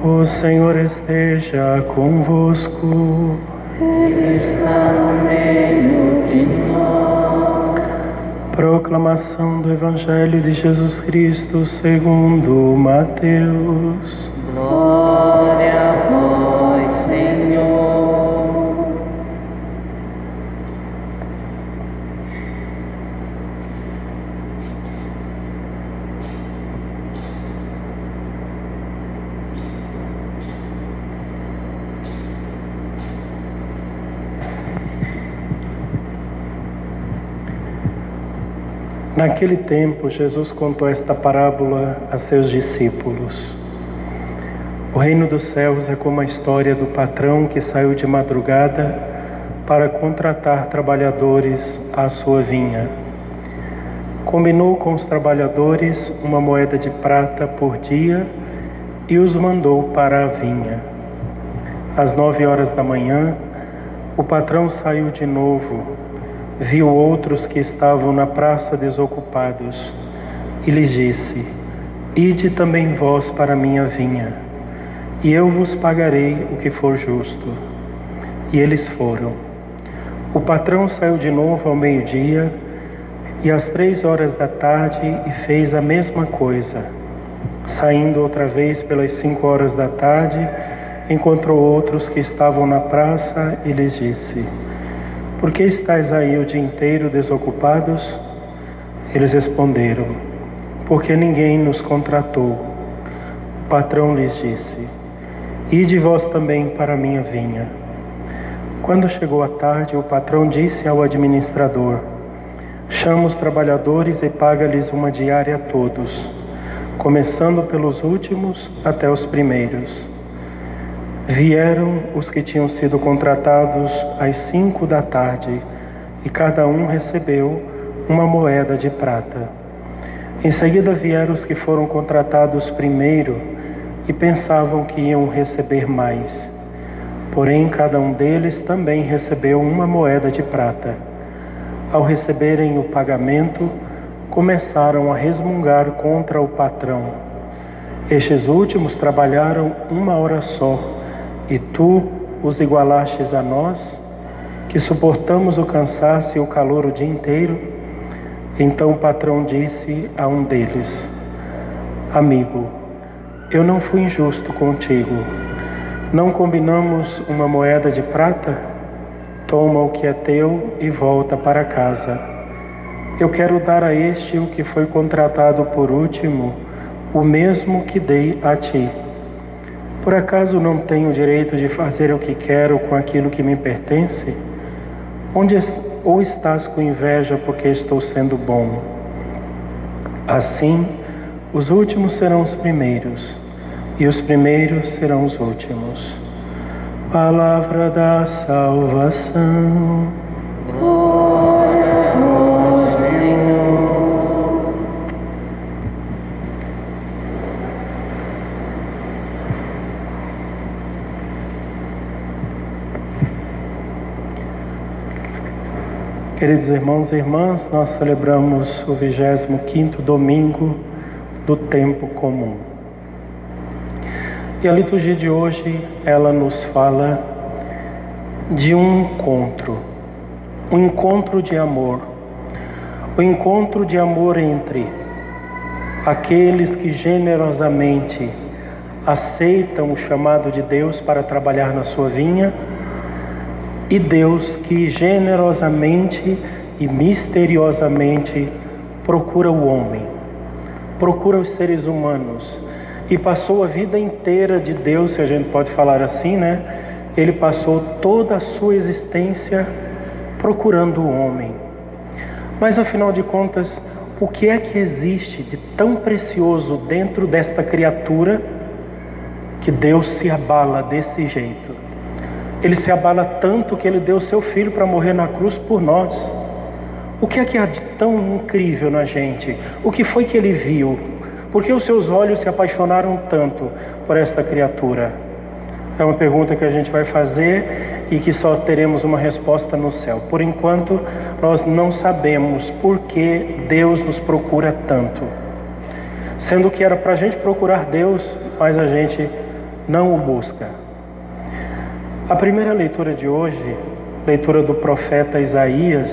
O Senhor esteja convosco. Ele está no meio de nós. Proclamação do Evangelho de Jesus Cristo segundo Mateus. Glória a vós, Senhor. Naquele tempo, Jesus contou esta parábola a seus discípulos. O reino dos céus é como a história do patrão que saiu de madrugada para contratar trabalhadores à sua vinha. Combinou com os trabalhadores uma moeda de prata por dia e os mandou para a vinha. Às 9h da manhã, o patrão saiu de novo. Viu outros que estavam na praça desocupados e lhes disse: Ide também vós para a minha vinha, e eu vos pagarei o que for justo. E eles foram. O patrão saiu de novo ao meio-dia e às 3h da tarde e fez a mesma coisa. Saindo outra vez pelas 5h da tarde, encontrou outros que estavam na praça e lhes disse: Por que estáis aí o dia inteiro desocupados? Eles responderam: Porque ninguém nos contratou. O patrão lhes disse: Ide vós também para a minha vinha. Quando chegou a tarde, o patrão disse ao administrador: Chama os trabalhadores e paga-lhes uma diária a todos, começando pelos últimos até os primeiros. Vieram os que tinham sido contratados às 5 da tarde, e cada um recebeu uma moeda de prata. Em seguida vieram os que foram contratados primeiro e pensavam que iam receber mais. Porém, cada um deles também recebeu uma moeda de prata. Ao receberem o pagamento, começaram a resmungar contra o patrão. Estes últimos trabalharam 1 hora só, e tu os igualastes a nós, que suportamos o cansaço e o calor o dia inteiro? Então o patrão disse a um deles: Amigo, eu não fui injusto contigo. Não combinamos uma moeda de prata? Toma o que é teu e volta para casa. Eu quero dar a este o que foi contratado por último, o mesmo que dei a ti. Por acaso não tenho o direito de fazer o que quero com aquilo que me pertence? Ou estás com inveja porque estou sendo bom? Assim, os últimos serão os primeiros, e os primeiros serão os últimos. Palavra da salvação. Glória a vós, Senhor. Queridos irmãos e irmãs, nós celebramos o 25º domingo do tempo comum. E a liturgia de hoje, ela nos fala de um encontro de amor. O encontro de amor entre aqueles que generosamente aceitam o chamado de Deus para trabalhar na sua vinha, e Deus que generosamente e misteriosamente procura o homem, procura os seres humanos, e passou a vida inteira de Deus, se a gente pode falar assim, né? Ele passou toda a sua existência procurando o homem. Mas afinal de contas, o que é que existe de tão precioso dentro desta criatura que Deus se abala desse jeito? Ele se abala tanto que ele deu seu filho para morrer na cruz por nós. O que é que há de tão incrível na gente? O que foi que ele viu? Por que os seus olhos se apaixonaram tanto por esta criatura? É uma pergunta que a gente vai fazer e que só teremos uma resposta no céu. Por enquanto, nós não sabemos por que Deus nos procura tanto. Sendo que era para a gente procurar Deus, mas a gente não o busca. A primeira leitura de hoje, leitura do profeta Isaías,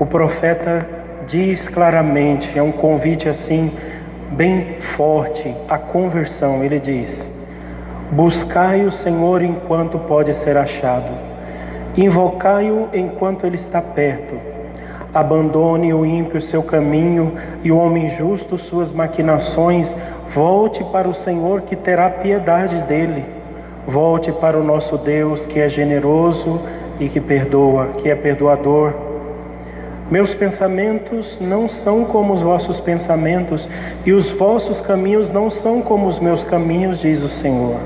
o profeta diz claramente, é um convite assim bem forte à conversão. Ele diz: buscai o Senhor enquanto pode ser achado, invocai-o enquanto ele está perto. Abandone o ímpio seu caminho e o homem justo suas maquinações. Volte para o Senhor, que terá piedade dele. Volte para o nosso Deus, que é generoso e que perdoa, que é perdoador. Meus pensamentos não são como os vossos pensamentos, e os vossos caminhos não são como os meus caminhos, diz o Senhor.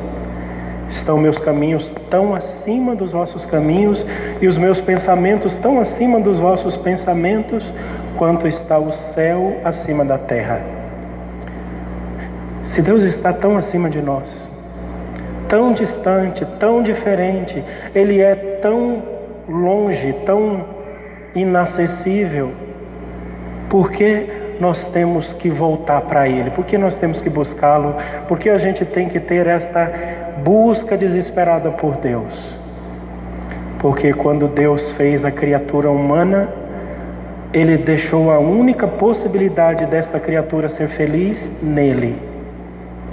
Estão meus caminhos tão acima dos vossos caminhos, e os meus pensamentos tão acima dos vossos pensamentos, quanto está o céu acima da terra. Se Deus está tão acima de nós, tão distante, tão diferente, Ele é tão longe, tão inacessível, por que nós temos que voltar para Ele? Por que nós temos que buscá-lo? Por que a gente tem que ter esta busca desesperada por Deus? Porque quando Deus fez a criatura humana, Ele deixou a única possibilidade desta criatura ser feliz nele.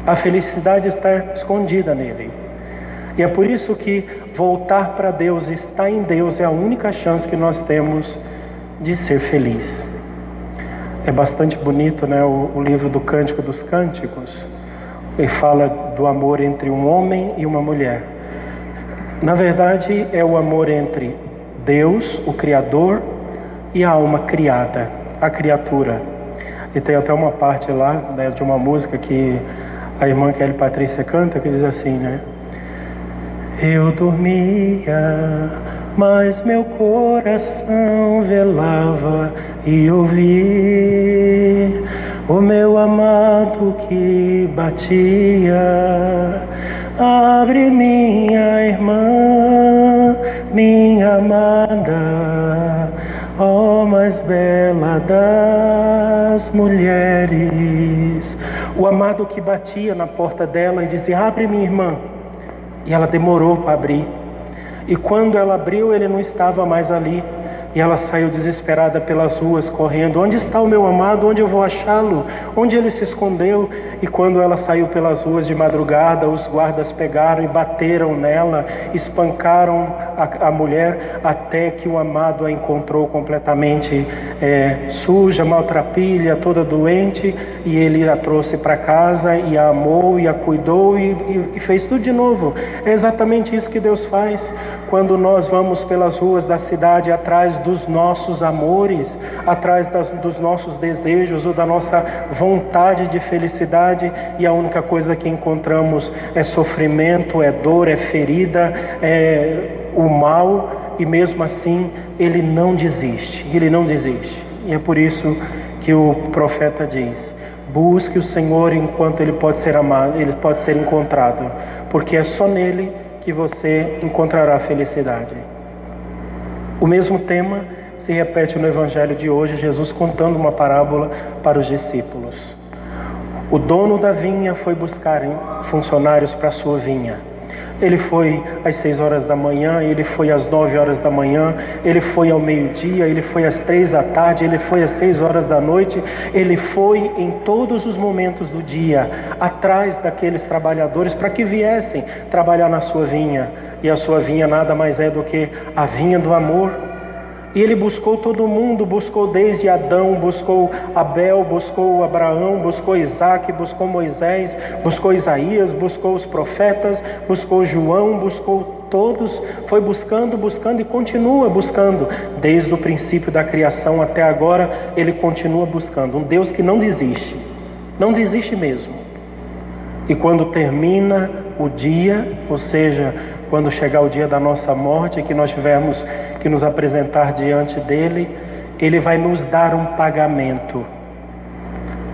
A felicidade está escondida nele. E é por isso que voltar para Deus, estar em Deus, é a única chance que nós temos de ser feliz. É bastante bonito, né, o livro do Cântico dos Cânticos. Ele fala do amor entre um homem e uma mulher. Na verdade, é o amor entre Deus, o Criador, e a alma criada, a criatura. E tem até uma parte lá, né, de uma música que a irmã Kelly Patrícia canta, que diz assim, né? Eu dormia, mas meu coração velava e ouvi o meu amado que batia. Abre, minha irmã, minha amada, ó mais bela das mulheres. O amado que batia na porta dela e dizia: abre, minha irmã. E ela demorou para abrir. E quando ela abriu, ele não estava mais ali. E ela saiu desesperada pelas ruas, correndo: onde está o meu amado? Onde eu vou achá-lo? Onde ele se escondeu? E quando ela saiu pelas ruas de madrugada, os guardas pegaram e bateram nela, espancaram a mulher, até que o amado a encontrou completamente suja, maltrapilha, toda doente, e ele a trouxe para casa e a amou e a cuidou e fez tudo de novo. É exatamente isso que Deus faz. Quando nós vamos pelas ruas da cidade atrás dos nossos amores, atrás dos nossos desejos ou da nossa vontade de felicidade, e a única coisa que encontramos é sofrimento, é dor, é ferida, é o mal, e mesmo assim Ele não desiste, Ele não desiste. E é por isso que o profeta diz: busque o Senhor enquanto Ele pode ser amado, Ele pode ser encontrado, porque é só nele que você encontrará felicidade. O mesmo tema se repete no Evangelho de hoje, Jesus contando uma parábola para os discípulos. O dono da vinha foi buscar funcionários para a sua vinha. Ele foi às 6 horas da manhã, ele foi às 9 horas da manhã, ele foi ao meio-dia, ele foi às 3 da tarde, ele foi às 6 horas da noite, ele foi em todos os momentos do dia, atrás daqueles trabalhadores para que viessem trabalhar na sua vinha. E a sua vinha nada mais é do que a vinha do amor. E ele buscou todo mundo, buscou desde Adão, buscou Abel, buscou Abraão, buscou Isaac, buscou Moisés, buscou Isaías, buscou os profetas, buscou João, buscou todos, foi buscando, buscando e continua buscando. Desde o princípio da criação até agora, ele continua buscando. Um Deus que não desiste, não desiste mesmo. E quando termina o dia, ou seja, quando chegar o dia da nossa morte, que nós tivermos que nos apresentar diante dele, ele vai nos dar um pagamento.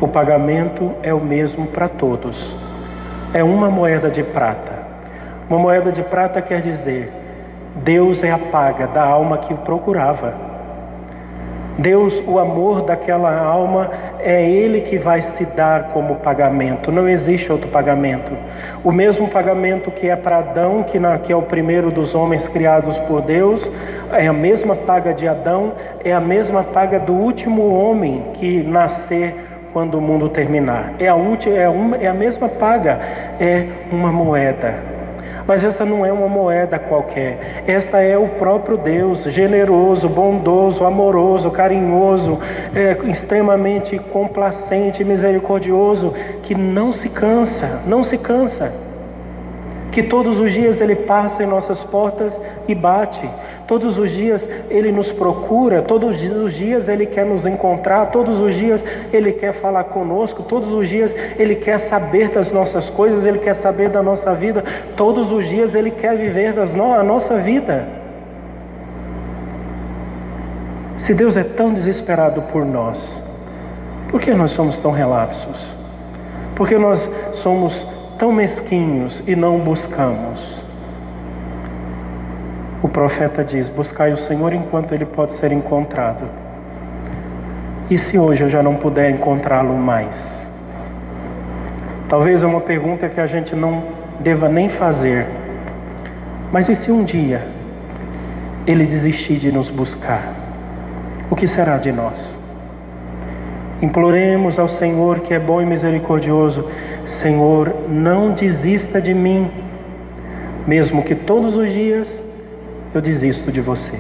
O pagamento é o mesmo para todos. É uma moeda de prata. Uma moeda de prata quer dizer: Deus é a paga da alma que o procurava. Deus, o amor daquela alma é Ele que vai se dar como pagamento, não existe outro pagamento. O mesmo pagamento que é para Adão, que é o primeiro dos homens criados por Deus, é a mesma paga de Adão, é a mesma paga do último homem que nascer quando o mundo terminar. É a mesma paga, é uma moeda. Mas essa não é uma moeda qualquer. Esta é o próprio Deus, generoso, bondoso, amoroso, carinhoso, extremamente complacente, misericordioso, que não se cansa, que todos os dias Ele passa em nossas portas e bate. Todos os dias Ele nos procura, todos os dias Ele quer nos encontrar, todos os dias Ele quer falar conosco, todos os dias Ele quer saber das nossas coisas, Ele quer saber da nossa vida, todos os dias Ele quer viver a nossa vida. Se Deus é tão desesperado por nós, por que nós somos tão relapsos? Por que nós somos tão mesquinhos e não buscamos? O profeta diz: buscai o Senhor enquanto Ele pode ser encontrado. E se hoje eu já não puder encontrá-lo mais? Talvez é uma pergunta que a gente não deva nem fazer. Mas e se um dia Ele desistir de nos buscar? O que será de nós? Imploremos ao Senhor, que é bom e misericordioso: Senhor, não desista de mim, mesmo que todos os dias eu desisto de você.